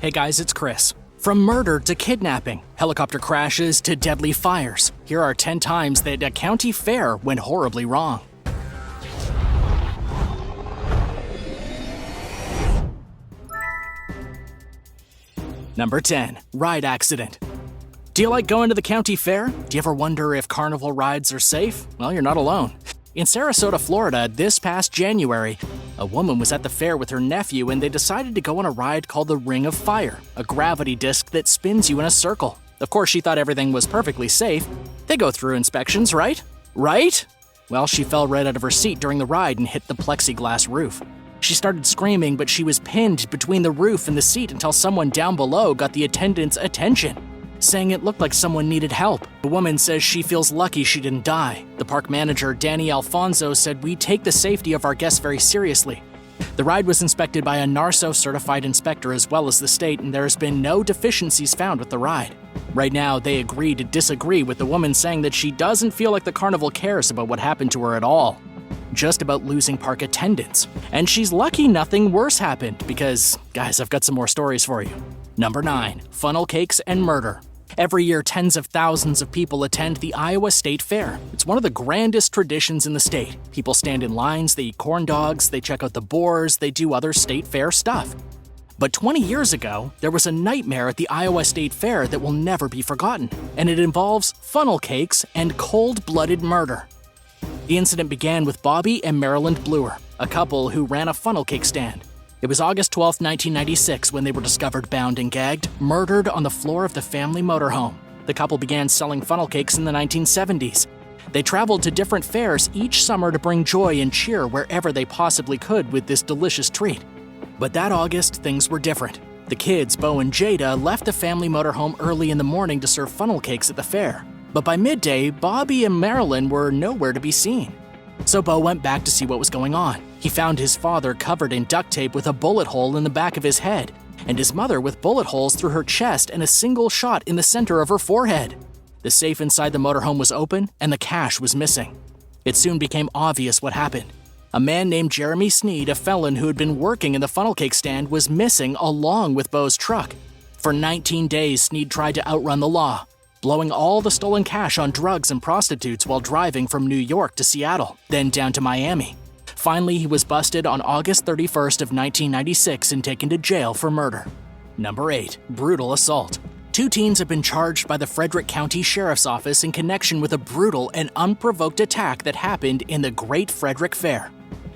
Hey guys, it's Chris. From murder to kidnapping, helicopter crashes to deadly fires, here are 10 times that a county fair went horribly wrong. Number 10. Ride accident. Do you like going to the county fair? Do you ever wonder if carnival rides are safe? Well, you're not alone. In Sarasota, Florida, this past January, a woman was at the fair with her nephew and they decided to go on a ride called the Ring of Fire, a gravity disc that spins you in a circle. Of course, she thought everything was perfectly safe. They go through inspections, right? Right? Well, she fell right out of her seat during the ride and hit the plexiglass roof. She started screaming, but she was pinned between the roof and the seat until someone down below got the attendant's attention, saying it looked like someone needed help. The woman says she feels lucky she didn't die. The park manager, Danny Alfonso, said, "We take the safety of our guests very seriously." The ride was inspected by a NARSO-certified inspector as well as the state, and there has been no deficiencies found with the ride. Right now, they agree to disagree with the woman saying that she doesn't feel like the carnival cares about what happened to her at all, just about losing park attendance. And she's lucky nothing worse happened because, guys, I've got some more stories for you. Number 9. Funnel cakes and murder. Every year, tens of thousands of people attend the Iowa State Fair. It's one of the grandest traditions in the state. People stand in lines, they eat corn dogs, they check out the boars, they do other state fair stuff. But 20 years ago, there was a nightmare at the Iowa State Fair that will never be forgotten, and it involves funnel cakes and cold-blooded murder. The incident began with Bobby and Marilyn Bluer, a couple who ran a funnel cake stand. It was August 12, 1996 when they were discovered bound and gagged, murdered on the floor of the family motorhome. The couple began selling funnel cakes in the 1970s. They traveled to different fairs each summer to bring joy and cheer wherever they possibly could with this delicious treat. But that August, things were different. The kids, Bo and Jada, left the family motorhome early in the morning to serve funnel cakes at the fair. But by midday, Bobby and Marilyn were nowhere to be seen. So Bo went back to see what was going on. He found his father covered in duct tape with a bullet hole in the back of his head, and his mother with bullet holes through her chest and a single shot in the center of her forehead. The safe inside the motorhome was open, and the cash was missing. It soon became obvious what happened. A man named Jeremy Sneed, a felon who had been working in the funnel cake stand, was missing along with Bo's truck. For 19 days, Sneed tried to outrun the law, blowing all the stolen cash on drugs and prostitutes while driving from New York to Seattle, then down to Miami. Finally, he was busted on August 31st of 1996 and taken to jail for murder. Number 8. Brutal assault. 2 teens have been charged by the Frederick County Sheriff's Office in connection with a brutal and unprovoked attack that happened in the Great Frederick Fair.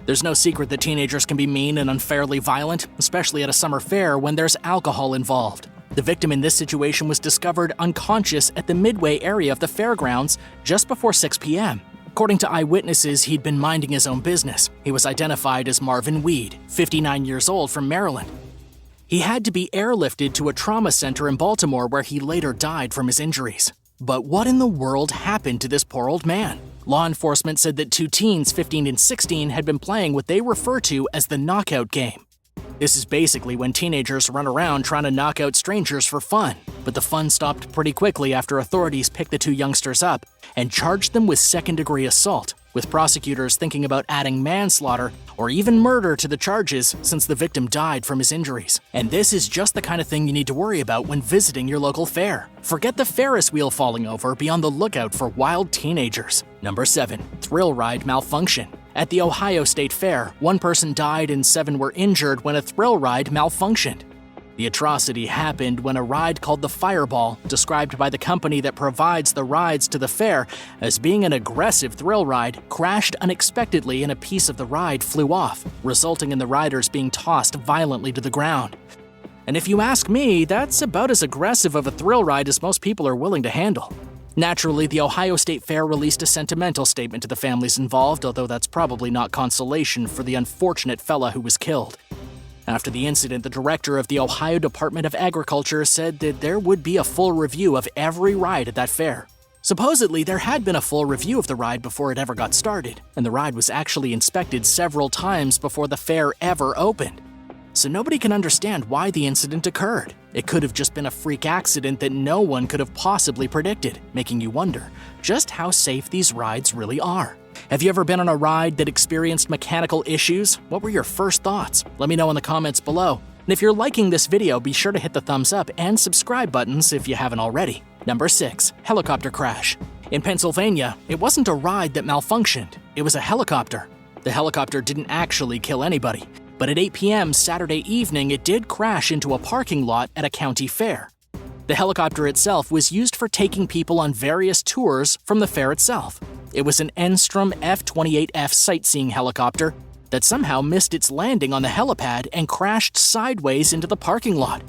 There's no secret that teenagers can be mean and unfairly violent, especially at a summer fair when there's alcohol involved. The victim in this situation was discovered unconscious at the Midway area of the fairgrounds just before 6 p.m. According to eyewitnesses, he'd been minding his own business. He was identified as Marvin Weed, 59 years old, from Maryland. He had to be airlifted to a trauma center in Baltimore where he later died from his injuries. But what in the world happened to this poor old man? Law enforcement said that 2 teens, 15 and 16, had been playing what they refer to as the knockout game. This is basically when teenagers run around trying to knock out strangers for fun. But the fun stopped pretty quickly after authorities picked the 2 youngsters up and charged them with second-degree assault, with prosecutors thinking about adding manslaughter or even murder to the charges since the victim died from his injuries. And this is just the kind of thing you need to worry about when visiting your local fair. Forget the Ferris wheel falling over, be on the lookout for wild teenagers. Number 7. Thrill ride malfunction. At the Ohio State Fair, 1 person died and 7 were injured when a thrill ride malfunctioned. The atrocity happened when a ride called the Fireball, described by the company that provides the rides to the fair as being an aggressive thrill ride, crashed unexpectedly and a piece of the ride flew off, resulting in the riders being tossed violently to the ground. And if you ask me, that's about as aggressive of a thrill ride as most people are willing to handle. Naturally, the Ohio State Fair released a sentimental statement to the families involved, although that's probably not consolation for the unfortunate fella who was killed. After the incident, the director of the Ohio Department of Agriculture said that there would be a full review of every ride at that fair. Supposedly, there had been a full review of the ride before it ever got started, and the ride was actually inspected several times before the fair ever opened. So nobody can understand why the incident occurred. It could have just been a freak accident that no one could have possibly predicted, making you wonder just how safe these rides really are. Have you ever been on a ride that experienced mechanical issues? What were your first thoughts? Let me know in the comments below. And if you're liking this video, be sure to hit the thumbs up and subscribe buttons if you haven't already. Number 6. Helicopter crash. In Pennsylvania, it wasn't a ride that malfunctioned, it was a helicopter. The helicopter didn't actually kill anybody, but at 8 p.m. Saturday evening, it did crash into a parking lot at a county fair. The helicopter itself was used for taking people on various tours from the fair itself. It was an Enstrom F-28F sightseeing helicopter that somehow missed its landing on the helipad and crashed sideways into the parking lot.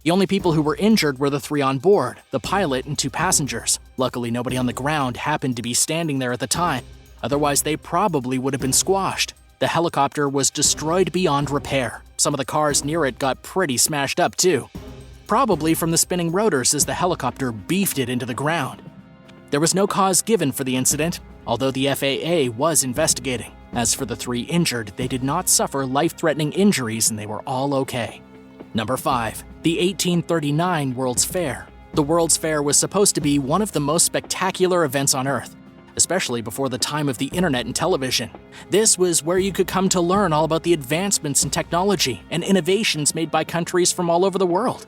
The only people who were injured were the 3 on board, the pilot and 2 passengers. Luckily, nobody on the ground happened to be standing there at the time. Otherwise, they probably would have been squashed. The helicopter was destroyed beyond repair. Some of the cars near it got pretty smashed up too. Probably from the spinning rotors as the helicopter beefed it into the ground. There was no cause given for the incident, although the FAA was investigating. As for the 3 injured, they did not suffer life-threatening injuries and they were all okay. Number 5. The 1839 World's Fair. The World's Fair was supposed to be one of the most spectacular events on Earth, especially before the time of the internet and television. This was where you could come to learn all about the advancements in technology and innovations made by countries from all over the world.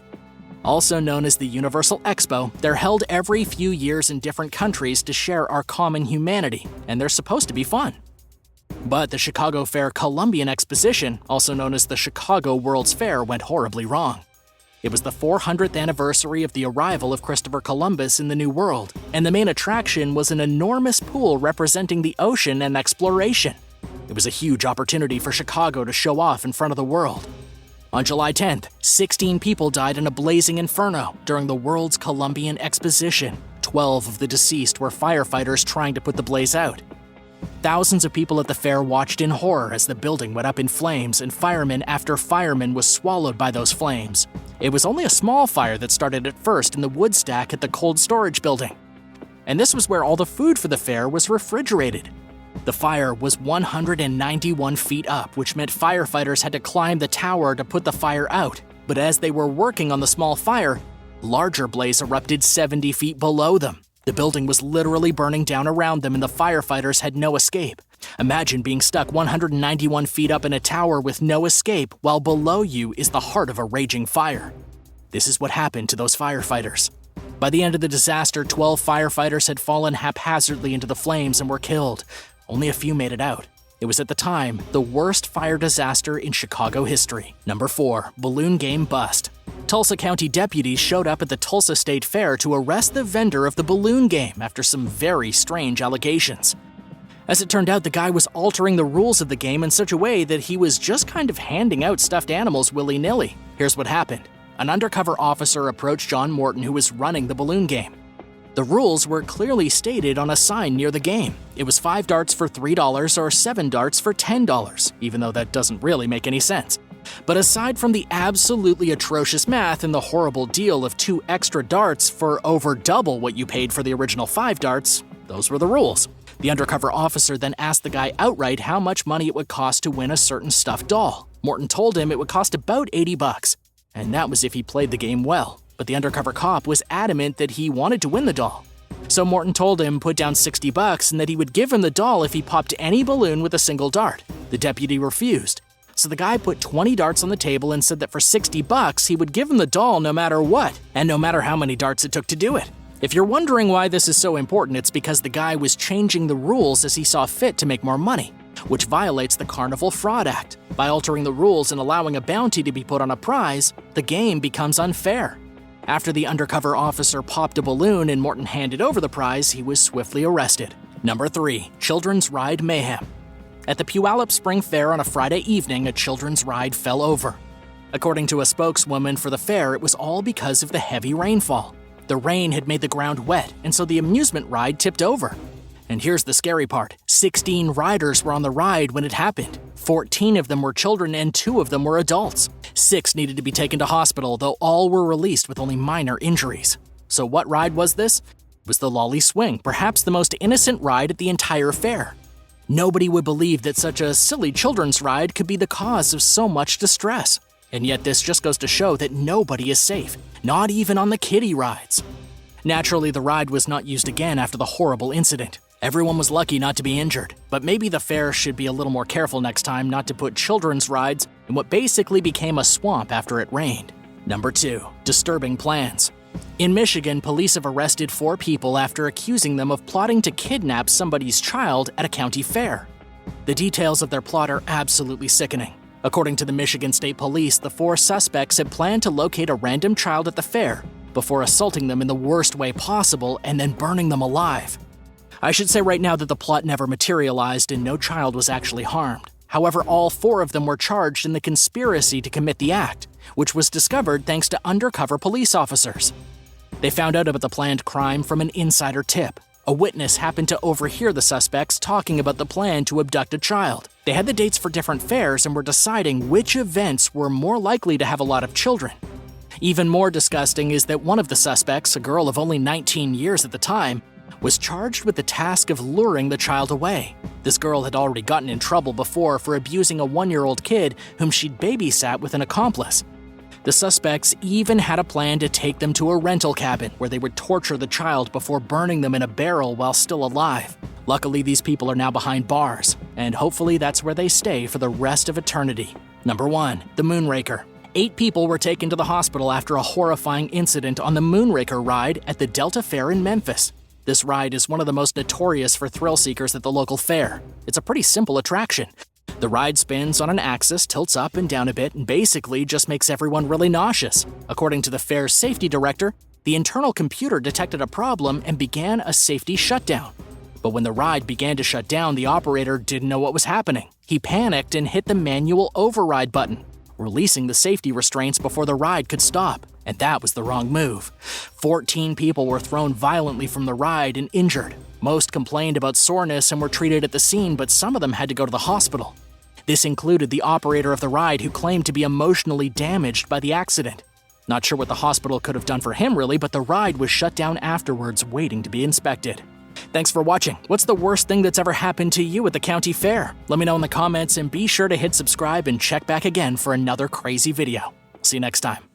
Also known as the Universal Expo, they're held every few years in different countries to share our common humanity, and they're supposed to be fun. But the Chicago Fair Columbian Exposition, also known as the Chicago World's Fair, went horribly wrong. It was the 400th anniversary of the arrival of Christopher Columbus in the New World, and the main attraction was an enormous pool representing the ocean and exploration. It was a huge opportunity for Chicago to show off in front of the world. On July 10th, 16 people died in a blazing inferno during the World's Columbian Exposition. 12 of the deceased were firefighters trying to put the blaze out. Thousands of people at the fair watched in horror as the building went up in flames and fireman after fireman was swallowed by those flames. It was only a small fire that started at first in the wood stack at the cold storage building. And this was where all the food for the fair was refrigerated. The fire was 191 feet up, which meant firefighters had to climb the tower to put the fire out. But as they were working on the small fire, a larger blaze erupted 70 feet below them. The building was literally burning down around them and the firefighters had no escape. Imagine being stuck 191 feet up in a tower with no escape while below you is the heart of a raging fire. This is what happened to those firefighters. By the end of the disaster, 12 firefighters had fallen haphazardly into the flames and were killed. Only a few made it out. It was at the time the worst fire disaster in Chicago history. Number 4. Balloon game bust. Tulsa County deputies showed up at the Tulsa State Fair to arrest the vendor of the balloon game after some very strange allegations. As it turned out, the guy was altering the rules of the game in such a way that he was just kind of handing out stuffed animals willy-nilly. Here's what happened. An undercover officer approached John Morton, who was running the balloon game. The rules were clearly stated on a sign near the game. It was 5 darts for $3 or 7 darts for $10, even though that doesn't really make any sense. But aside from the absolutely atrocious math and the horrible deal of 2 extra darts for over double what you paid for the original 5 darts, those were the rules. The undercover officer then asked the guy outright how much money it would cost to win a certain stuffed doll. Morton told him it would cost about $80, and that was if he played the game well. But the undercover cop was adamant that he wanted to win the doll. So Morton told him put down $60 and that he would give him the doll if he popped any balloon with a single dart. The deputy refused. So the guy put 20 darts on the table and said that for $60 he would give him the doll no matter what, and no matter how many darts it took to do it. If you're wondering why this is so important, it's because the guy was changing the rules as he saw fit to make more money, which violates the Carnival Fraud Act. By altering the rules and allowing a bounty to be put on a prize, the game becomes unfair. After the undercover officer popped a balloon and Morton handed over the prize, he was swiftly arrested. Number 3. Children's Ride Mayhem. At the Puyallup Spring Fair on a Friday evening, a children's ride fell over. According to a spokeswoman for the fair, it was all because of the heavy rainfall. The rain had made the ground wet, and so the amusement ride tipped over. And here's the scary part. 16 riders were on the ride when it happened. 14 of them were children and 2 of them were adults. 6 needed to be taken to hospital, though all were released with only minor injuries. So what ride was this? It was the Lolly Swing, perhaps the most innocent ride at the entire fair. Nobody would believe that such a silly children's ride could be the cause of so much distress. And yet this just goes to show that nobody is safe, not even on the kiddie rides. Naturally, the ride was not used again after the horrible incident. Everyone was lucky not to be injured, but maybe the fair should be a little more careful next time not to put children's rides in what basically became a swamp after it rained. Number 2. Disturbing plans. In Michigan, police have arrested 4 people after accusing them of plotting to kidnap somebody's child at a county fair. The details of their plot are absolutely sickening. According to the Michigan State Police, the 4 suspects had planned to locate a random child at the fair before assaulting them in the worst way possible and then burning them alive. I should say right now that the plot never materialized and no child was actually harmed. However, all 4 of them were charged in the conspiracy to commit the act, which was discovered thanks to undercover police officers. They found out about the planned crime from an insider tip. A witness happened to overhear the suspects talking about the plan to abduct a child. They had the dates for different fairs and were deciding which events were more likely to have a lot of children. Even more disgusting is that one of the suspects, a girl of only 19 years at the time, was charged with the task of luring the child away. This girl had already gotten in trouble before for abusing a 1-year-old kid whom she'd babysat with an accomplice. The suspects even had a plan to take them to a rental cabin where they would torture the child before burning them in a barrel while still alive. Luckily, these people are now behind bars, and hopefully that's where they stay for the rest of eternity. Number 1. The Moonraker. 8 people were taken to the hospital after a horrifying incident on the Moonraker ride at the Delta Fair in Memphis. This ride is one of the most notorious for thrill seekers at the local fair. It's a pretty simple attraction. The ride spins on an axis, tilts up and down a bit, and basically just makes everyone really nauseous. According to the fair's safety director, the internal computer detected a problem and began a safety shutdown. But when the ride began to shut down, the operator didn't know what was happening. He panicked and hit the manual override button, releasing the safety restraints before the ride could stop. And that was the wrong move. 14 people were thrown violently from the ride and injured. Most complained about soreness and were treated at the scene, but some of them had to go to the hospital. This included the operator of the ride, who claimed to be emotionally damaged by the accident. Not sure what the hospital could have done for him really, but the ride was shut down afterwards, waiting to be inspected. Thanks for watching. What's the worst thing that's ever happened to you at the county fair? Let me know in the comments, and be sure to hit subscribe and check back again for another crazy video. See you next time.